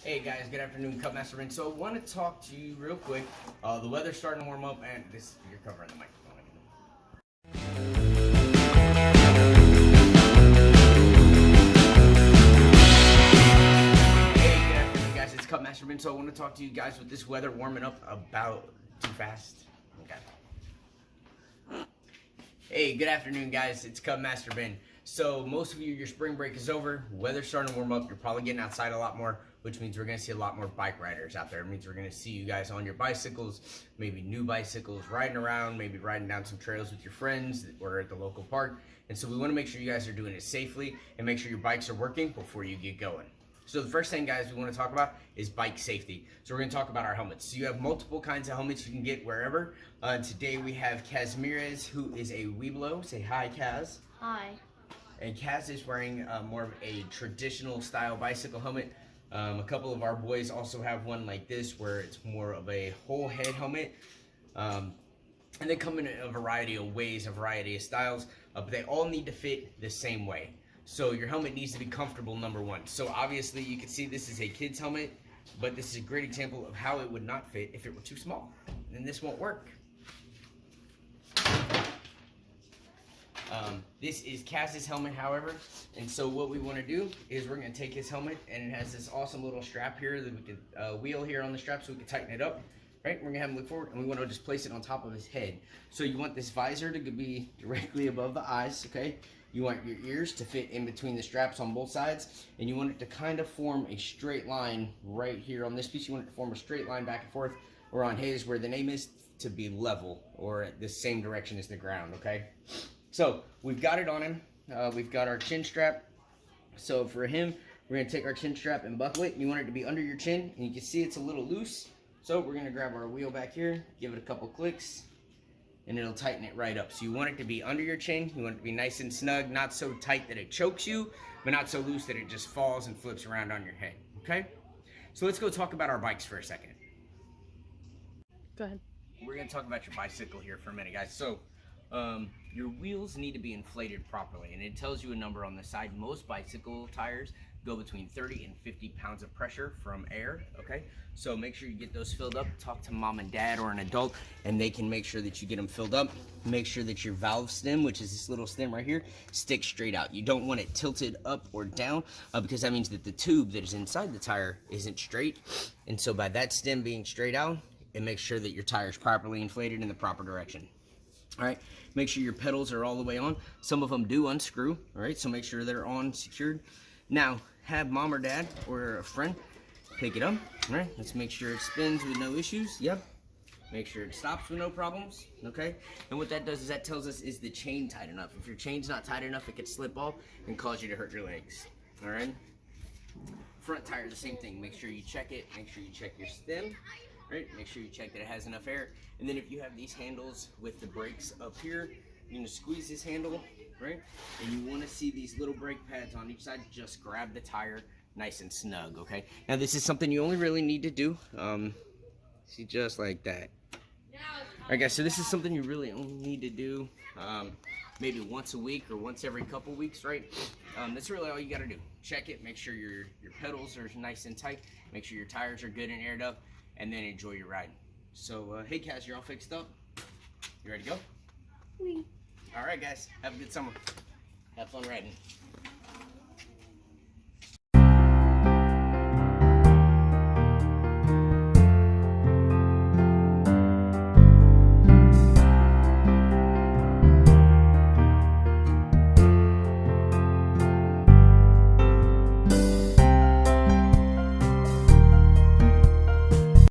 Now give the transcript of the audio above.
Hey guys, good afternoon, Cutmaster Ben. So I want to talk to you real quick. The weather's starting to warm up, and you're covering the microphone. Hey, good afternoon, guys. It's Cutmaster Ben. So I want to talk to you guys with this weather warming up about too fast. Okay. Hey, good afternoon, guys. It's Cutmaster Ben. So most of you, your spring break is over. Weather's starting to warm up. You're probably getting outside a lot more, which means we're going to see a lot more bike riders out there. It means we're going to see you guys on your bicycles, maybe new bicycles, riding around, maybe riding down some trails with your friends or at the local park. And so we want to make sure you guys are doing it safely and make sure your bikes are working before you get going. So the first thing, guys, we want to talk about is bike safety. So we're going to talk about our helmets. So you have multiple kinds of helmets you can get wherever. Today we have Kaz Mirez, who is a Weeblo. Say hi, Kaz. Hi. And Kaz is wearing more of a traditional style bicycle helmet. A couple of our boys also have one like this where it's more of a whole head helmet. And they come in a variety of ways, a variety of styles, but they all need to fit the same way. So your helmet needs to be comfortable, number one. So obviously you can see this is a kid's helmet, but this is a great example of how it would not fit if it were too small. Then this won't work. This is Kaz's helmet, however, and so what we want to do is we're going to take his helmet, and it has this awesome little strap here that we can wheel here on the strap so we can tighten it up. Right, we're going to have him look forward, and we want to just place it on top of his head. So you want this visor to be directly above the eyes, okay? You want your ears to fit in between the straps on both sides, and you want it to kind of form a straight line right here on this piece. You want it to form a straight line back and forth, or on his, where the name is, to be level, or the same direction as the ground, okay? So we've got it on him. We've got our chin strap. So for him, we're going to take our chin strap and buckle it. You want it to be under your chin, and you can see it's a little loose. So we're going to grab our wheel back here, give it a couple clicks, and it'll tighten it right up. So you want it to be under your chin. You want it to be nice and snug, not so tight that it chokes you, but not so loose that it just falls and flips around on your head. Okay? So let's go talk about our bikes for a second. Go ahead. We're going to talk about your bicycle here for a minute, guys. So your wheels need to be inflated properly, and it tells you a number on the side. Most bicycle tires go between 30 and 50 pounds of pressure from air, okay? So make sure you get those filled up. Talk to mom and dad or an adult, and they can make sure that you get them filled up. Make sure that your valve stem, which is this little stem right here, sticks straight out. You don't want it tilted up or down because that means that the tube that is inside the tire isn't straight. And so by that stem being straight out, it makes sure that your tire is properly inflated in the proper direction. All right, make sure your pedals are all the way on. Some of them do unscrew, all right, so make sure they're on, secured. Now, have mom or dad or a friend pick it up, all right? Let's make sure it spins with no issues, yep. Make sure it stops with no problems, okay? And what that does is that tells us, is the chain tight enough? If your chain's not tight enough, it could slip off and cause you to hurt your legs, all right? Front tire, the same thing. Make sure you check it, make sure you check your stem. Right, make sure you check that it has enough air. And then if you have these handles with the brakes up here, you're gonna squeeze this handle, right? And you wanna see these little brake pads on each side. Just grab the tire nice and snug, okay? Now this is something you only really need to do, see, just like that. All right, guys, so this is something you really only need to do maybe once a week or once every couple weeks, right? That's really all you gotta do. Check it, make sure your pedals are nice and tight, make sure your tires are good and aired up, and then enjoy your ride. So, hey, Kaz, you're all fixed up? You ready to go? Oui. All right, guys, have a good summer. Have fun riding.